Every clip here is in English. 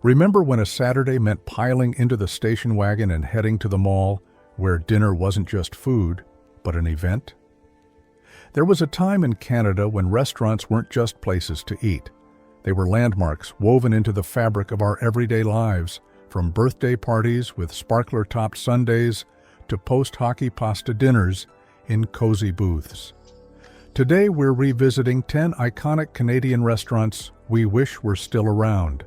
Remember when a Saturday meant piling into the station wagon and heading to the mall, where dinner wasn't just food, but an event? There was a time in Canada when restaurants weren't just places to eat. They were landmarks woven into the fabric of our everyday lives, from birthday parties with sparkler-topped sundaes to post-hockey pasta dinners in cozy booths. Today we're revisiting 10 iconic Canadian restaurants we wish were still around.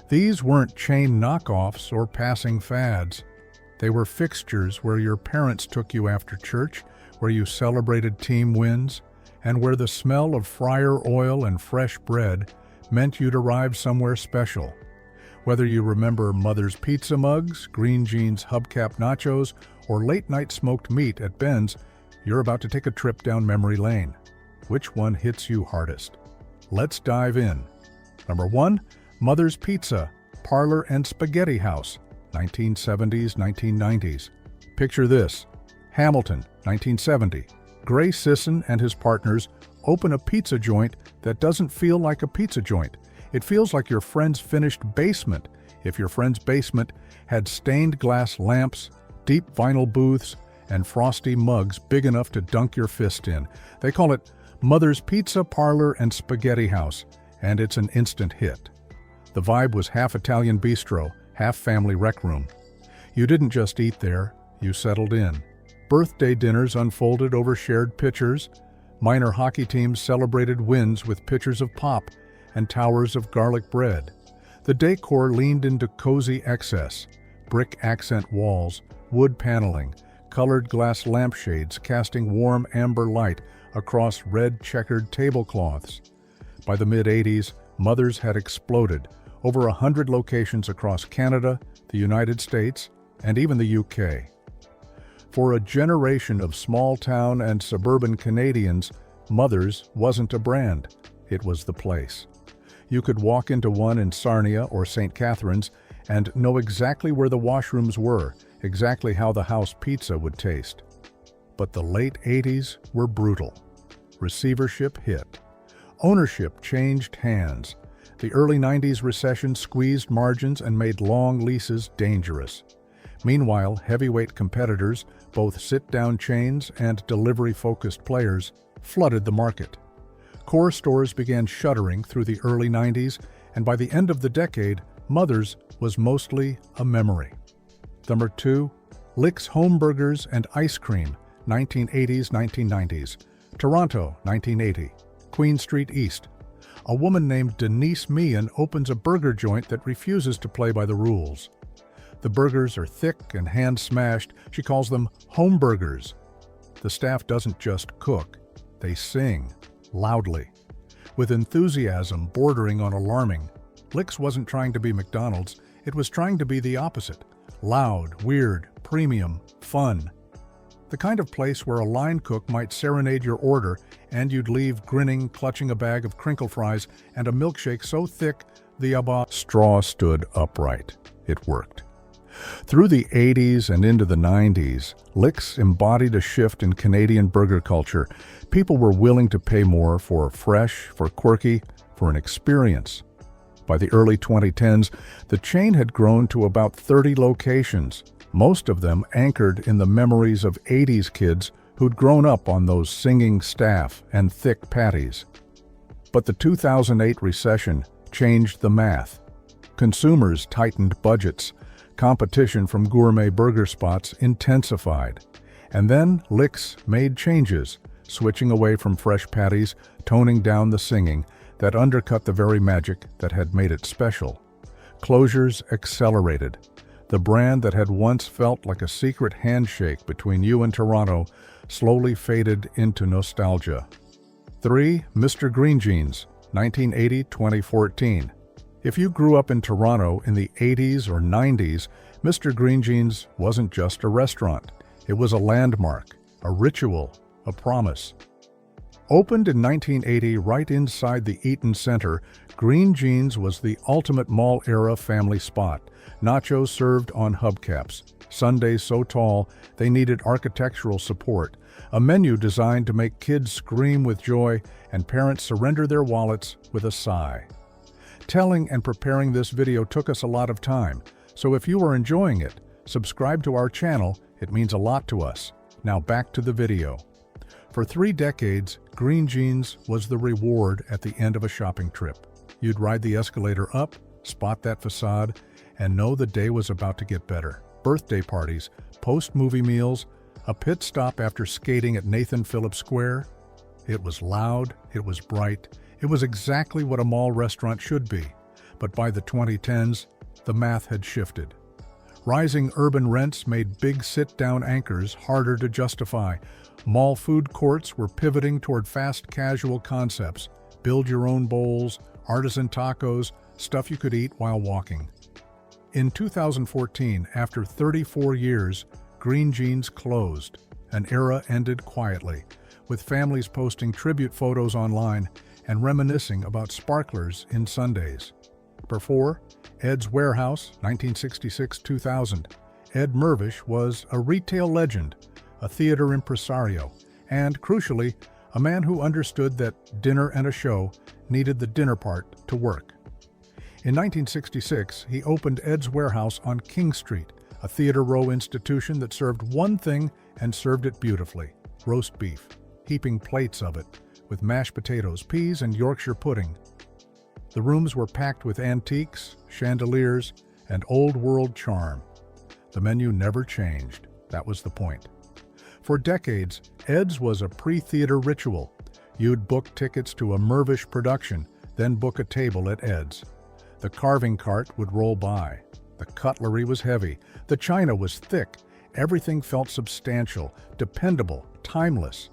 These weren't chain knockoffs or passing fads. They were fixtures where your parents took you after church, where you celebrated team wins, and where the smell of fryer oil and fresh bread meant you'd arrived somewhere special. Whether you remember Mother's pizza mugs, Greenjeans hubcap nachos, or late-night smoked meat at Ben's, you're about to take a trip down memory lane. Which one hits you hardest? Let's dive in. Number 1, Mother's Pizza, Parlour and Spaghetti House, 1970s, 1990s. Picture this. Hamilton, 1970. Gray Sisson and his partners open a pizza joint that doesn't feel like a pizza joint. It feels like your friend's finished basement, if your friend's basement had stained glass lamps, deep vinyl booths, and frosty mugs big enough to dunk your fist in. They call it Mother's Pizza, Parlour and Spaghetti House, and it's an instant hit. The vibe was half Italian bistro, half family rec room. You didn't just eat there, you settled in. Birthday dinners unfolded over shared pitchers. Minor hockey teams celebrated wins with pitchers of pop and towers of garlic bread. The decor leaned into cozy excess. Brick accent walls, wood paneling, colored glass lampshades casting warm amber light across red checkered tablecloths. By the mid-'80s, Mother's had exploded. Over 100 locations across Canada, the United States, and even the UK. For a generation of small-town and suburban Canadians, Mother's wasn't a brand, it was the place. You could walk into one in Sarnia or St. Catharines and know exactly where the washrooms were, exactly how the house pizza would taste. But the late 80s were brutal. Receivership hit. Ownership changed hands. The early 90s recession squeezed margins and made long leases dangerous. Meanwhile, heavyweight competitors, both sit-down chains and delivery-focused players, flooded the market. Core stores began shuttering through the early 90s, and by the end of the decade, Mother's was mostly a memory. Number 2, Lick's Homeburgers and Ice Cream, 1980s, 1990s. Toronto, 1980. Queen Street East. A woman named Denise Meehan opens a burger joint that refuses to play by the rules. The burgers are thick and hand-smashed. She calls them Homeburgers. The staff doesn't just cook, they sing, loudly. With enthusiasm bordering on alarming, Lick's wasn't trying to be McDonald's, it was trying to be the opposite. Loud, weird, premium, fun. The kind of place where a line cook might serenade your order and you'd leave grinning, clutching a bag of crinkle fries and a milkshake so thick the straw stood upright. It worked. Through the 80s and into the 90s, Lick's embodied a shift in Canadian burger culture. People were willing to pay more for fresh, for quirky, for an experience. By the early 2010s, the chain had grown to about 30 locations, most of them anchored in the memories of 80s kids who'd grown up on those singing staff and thick patties. But the 2008 recession changed the math. Consumers tightened budgets. Competition from gourmet burger spots intensified. And then Lick's made changes, switching away from fresh patties, toning down the singing that undercut the very magic that had made it special. Closures accelerated. The brand that had once felt like a secret handshake between you and Toronto slowly faded into nostalgia. 3. Mr. Greenjeans, 1980-2014. If you grew up in Toronto in the 80s or 90s, Mr. Greenjeans wasn't just a restaurant. It was a landmark, a ritual, a promise. Opened in 1980 right inside the Eaton Center, Greenjeans was the ultimate mall-era family spot. Nachos served on hubcaps, sundaes so tall they needed architectural support, a menu designed to make kids scream with joy and parents surrender their wallets with a sigh. Telling and preparing this video took us a lot of time, so if you are enjoying it, subscribe to our channel, it means a lot to us. Now back to the video. For 3 decades, Greenjeans was the reward at the end of a shopping trip. You'd ride the escalator up, spot that facade, and know the day was about to get better. Birthday parties, post-movie meals, a pit stop after skating at Nathan Phillips Square. It was loud, it was bright, it was exactly what a mall restaurant should be. But by the 2010s, the math had shifted. Rising urban rents made big sit-down anchors harder to justify. Mall food courts were pivoting toward fast casual concepts, build-your-own bowls, artisan tacos, stuff you could eat while walking. In 2014, after 34 years, Greenjeans closed. An era ended quietly, with families posting tribute photos online and reminiscing about sparklers in sundaes. Before, Ed's Warehouse, 1966-2000. Ed Mervish was a retail legend, a theater impresario, and, crucially, a man who understood that dinner and a show needed the dinner part to work. In 1966, he opened Ed's Warehouse on King Street, a Theater Row institution that served one thing and served it beautifully: roast beef, heaping plates of it, with mashed potatoes, peas, and Yorkshire pudding. The rooms were packed with antiques, chandeliers, and old-world charm. The menu never changed. That was the point. For decades, Ed's was a pre-theater ritual. You'd book tickets to a Mervish production, then book a table at Ed's. The carving cart would roll by. The cutlery was heavy. The china was thick. Everything felt substantial, dependable, timeless.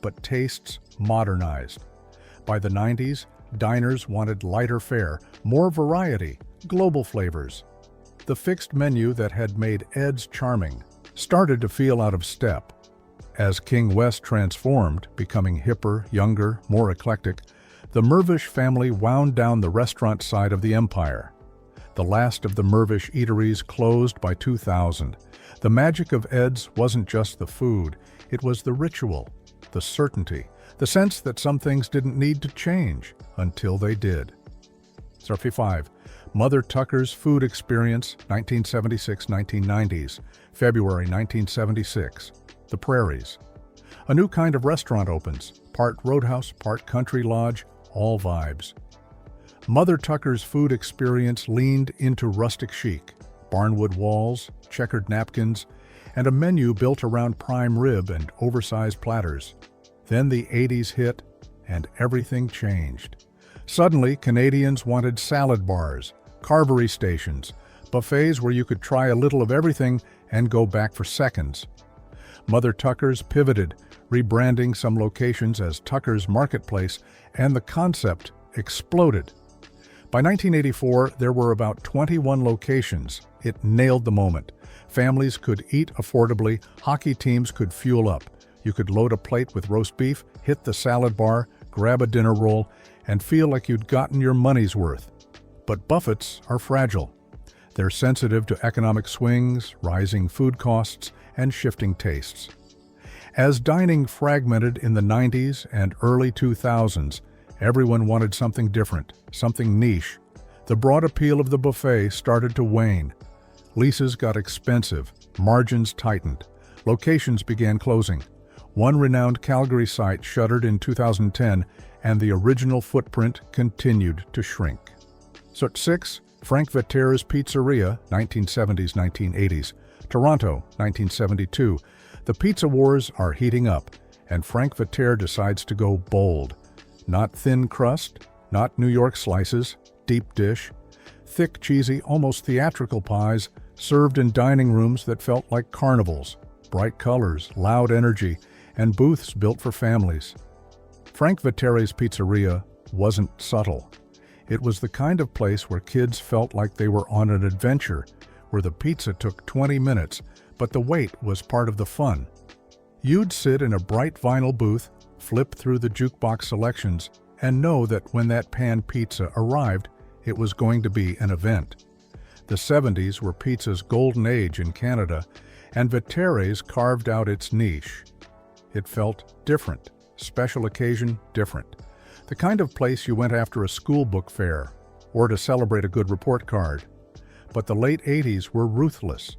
But tastes modernized. By the 90s, diners wanted lighter fare, more variety, global flavors. The fixed menu that had made Ed's charming started to feel out of step. As King West transformed, becoming hipper, younger, more eclectic, the Mervish family wound down the restaurant side of the empire. The last of the Mervish eateries closed by 2000. The magic of Ed's wasn't just the food, it was the ritual, the certainty, the sense that some things didn't need to change until they did. 35. Mother Tucker's Food Experience, 1976-1990s, February 1976. The Prairies. A new kind of restaurant opens, part roadhouse, part country lodge, all vibes. Mother Tucker's Food Experience leaned into rustic chic, barnwood walls, checkered napkins, and a menu built around prime rib and oversized platters. Then the 80s hit, and everything changed. Suddenly, Canadians wanted salad bars, carvery stations, buffets where you could try a little of everything and go back for seconds. Mother Tucker's pivoted, rebranding some locations as Tucker's Marketplace, and the concept exploded. By 1984, there were about 21 locations. It nailed the moment. Families could eat affordably, hockey teams could fuel up. You could load a plate with roast beef, hit the salad bar, grab a dinner roll, and feel like you'd gotten your money's worth. But buffets are fragile. They're sensitive to economic swings, rising food costs, and shifting tastes. As dining fragmented in the 90s and early 2000s, everyone wanted something different, something niche. The broad appeal of the buffet started to wane. Leases got expensive, margins tightened, locations began closing. One renowned Calgary site shuttered in 2010, and the original footprint continued to shrink. 6. Frank Vetere's Pizzeria, 1970s-1980s. Toronto, 1972. The pizza wars are heating up, and Frank Vetere decides to go bold. Not thin crust, not New York slices, deep dish. Thick, cheesy, almost theatrical pies served in dining rooms that felt like carnivals. Bright colors, loud energy, and booths built for families. Frank Vetere's Pizzeria wasn't subtle. It was the kind of place where kids felt like they were on an adventure, where the pizza took 20 minutes, but the wait was part of the fun. You'd sit in a bright vinyl booth, flip through the jukebox selections, and know that when that pan pizza arrived, it was going to be an event. The 70s were pizza's golden age in Canada, and Vetere's carved out its niche. It felt different, special occasion different. The kind of place you went after a school book fair. or to celebrate a good report card. But the late 80s were ruthless.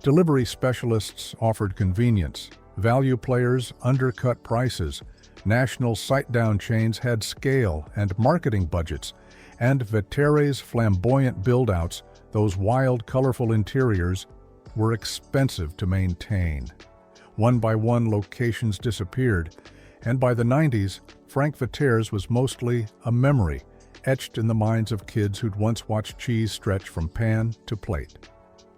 Delivery specialists offered convenience, value players undercut prices, national sit-down chains had scale and marketing budgets, and Vetere's flamboyant build-outs, those wild, colorful interiors, were expensive to maintain. One by one, locations disappeared, and by the 90s, Frank Vetere's was mostly a memory, etched in the minds of kids who'd once watched cheese stretch from pan to plate.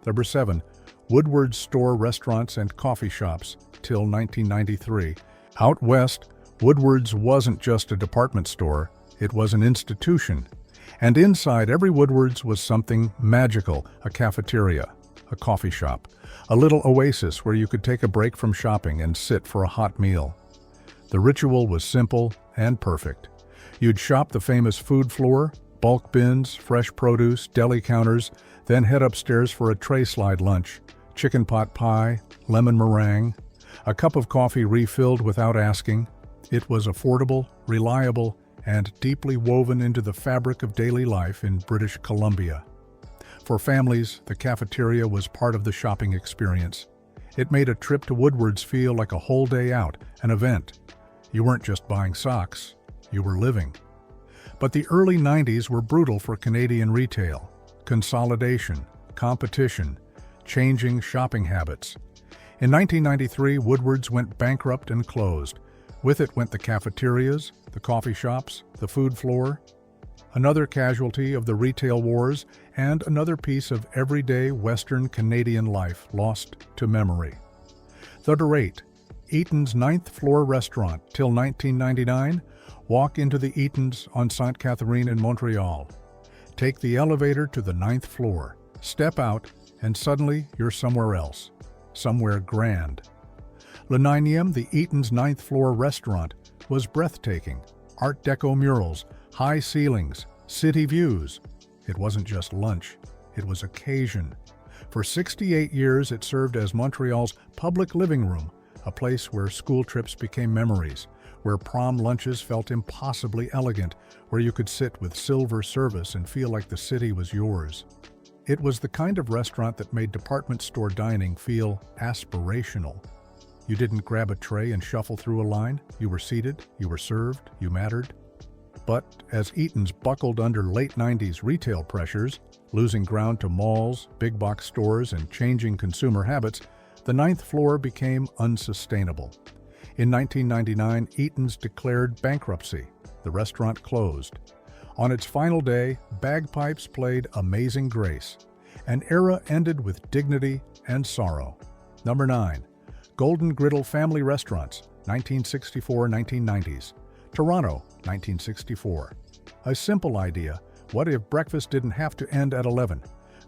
Number 7. Woodward's store restaurants and coffee shops till 1993. Out west, Woodward's wasn't just a department store, it was an institution. And inside every Woodward's was something magical, a cafeteria, a coffee shop, a little oasis where you could take a break from shopping and sit for a hot meal. The ritual was simple and perfect. You'd shop the famous food floor, bulk bins, fresh produce, deli counters, then head upstairs for a tray-slide lunch, chicken pot pie, lemon meringue, a cup of coffee refilled without asking. It was affordable, reliable, and deeply woven into the fabric of daily life in British Columbia. For families, the cafeteria was part of the shopping experience. It made a trip to Woodward's feel like a whole day out, an event. You weren't just buying socks, you were living. But the early 90s were brutal for Canadian retail. Consolidation, competition, changing shopping habits. In 1993, Woodward's went bankrupt and closed. With it went the cafeterias, the coffee shops, the food floor. Another casualty of the retail wars and another piece of everyday Western Canadian life lost to memory. Number 8. Eaton's 9th floor restaurant till 1999. Walk into the Eaton's on Sainte Catherine in Montreal. Take the elevator to the 9th floor. Step out, and suddenly you're somewhere else. Somewhere grand. Le 9e, the Eaton's 9th floor restaurant, was breathtaking. Art Deco murals, high ceilings, city views. It wasn't just lunch, it was occasion. For 68 years, it served as Montreal's public living room, a place where school trips became memories, where prom lunches felt impossibly elegant, where you could sit with silver service and feel like the city was yours. It was the kind of restaurant that made department store dining feel aspirational. You didn't grab a tray and shuffle through a line. You were seated, you were served, you mattered. But as Eaton's buckled under late 90s retail pressures, losing ground to malls, big box stores, and changing consumer habits, the 9th floor became unsustainable. In 1999, Eaton's declared bankruptcy. The restaurant closed. On its final day, bagpipes played Amazing Grace. An era ended with dignity and sorrow. Number 9. Golden Griddle Family Restaurants, 1964-1990s. Toronto, 1964. A simple idea. What if breakfast didn't have to end at 11?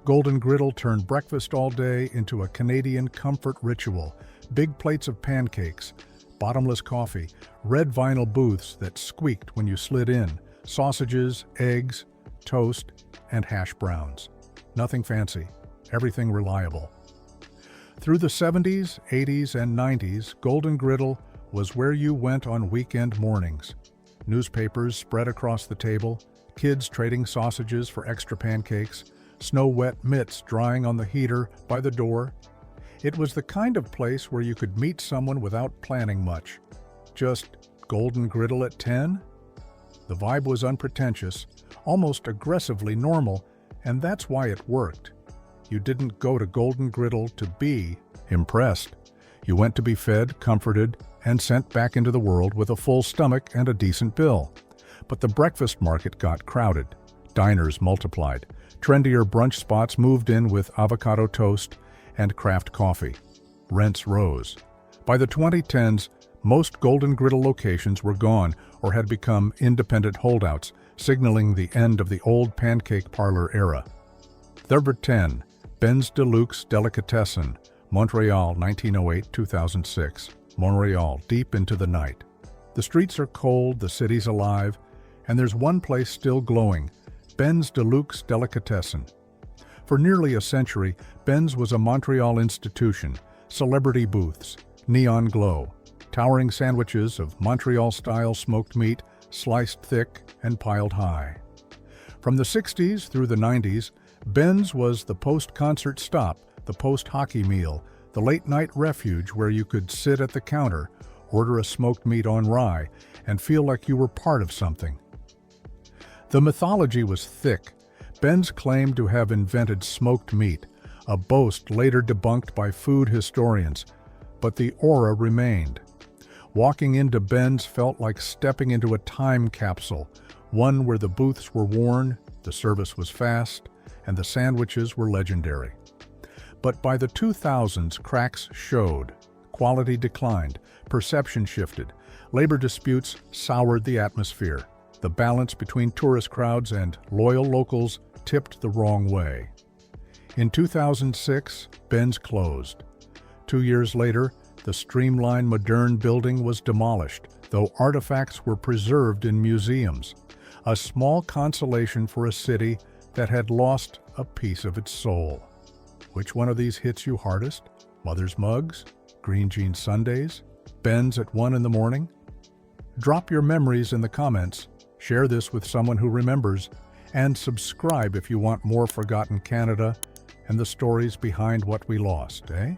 Golden Griddle turned breakfast all day into a Canadian comfort ritual. Big plates of pancakes, bottomless coffee, red vinyl booths that squeaked when you slid in, sausages, eggs, toast, and hash browns. Nothing fancy, everything reliable. Through the 70s, 80s, and 90s, Golden Griddle was where you went on weekend mornings. Newspapers spread across the table, kids trading sausages for extra pancakes, snow-wet mitts drying on the heater by the door. It was the kind of place where you could meet someone without planning much. Just Golden Griddle at 10? The vibe was unpretentious, almost aggressively normal, and that's why it worked. You didn't go to Golden Griddle to be impressed. You went to be fed, comforted, and sent back into the world with a full stomach and a decent bill. But the breakfast market got crowded. Diners multiplied. Trendier brunch spots moved in with avocado toast and craft coffee. Rents rose. By the 2010s, most Golden Griddle locations were gone or had become independent holdouts, signaling the end of the old pancake parlor era. Number 10. Ben's Deluxe Delicatessen, Montreal, 1908-2006. Montreal, deep into the night. The streets are cold, the city's alive, and there's one place still glowing, Ben's Deluxe Delicatessen. For nearly a century, Ben's was a Montreal institution, celebrity booths, neon glow, towering sandwiches of Montreal-style smoked meat, sliced thick and piled high. From the 60s through the 90s, Ben's was the post-concert stop, the post-hockey meal, the late-night refuge where you could sit at the counter, order a smoked meat on rye, and feel like you were part of something. The mythology was thick. Ben's claimed to have invented smoked meat, a boast later debunked by food historians, but the aura remained. Walking into Ben's felt like stepping into a time capsule, one where the booths were worn, the service was fast, and the sandwiches were legendary. But by the 2000s, cracks showed. Quality declined, perception shifted, labor disputes soured the atmosphere. The balance between tourist crowds and loyal locals tipped the wrong way. In 2006, Ben's closed. 2 years later, the streamlined modern building was demolished, though artifacts were preserved in museums, a small consolation for a city that had lost a piece of its soul. Which one of these hits you hardest? Mother's Mugs? Greenjeans sundaes? Ben's at 1 in the morning? Drop your memories in the comments, share this with someone who remembers, and subscribe if you want more Forgotten Canada and the stories behind what we lost, eh?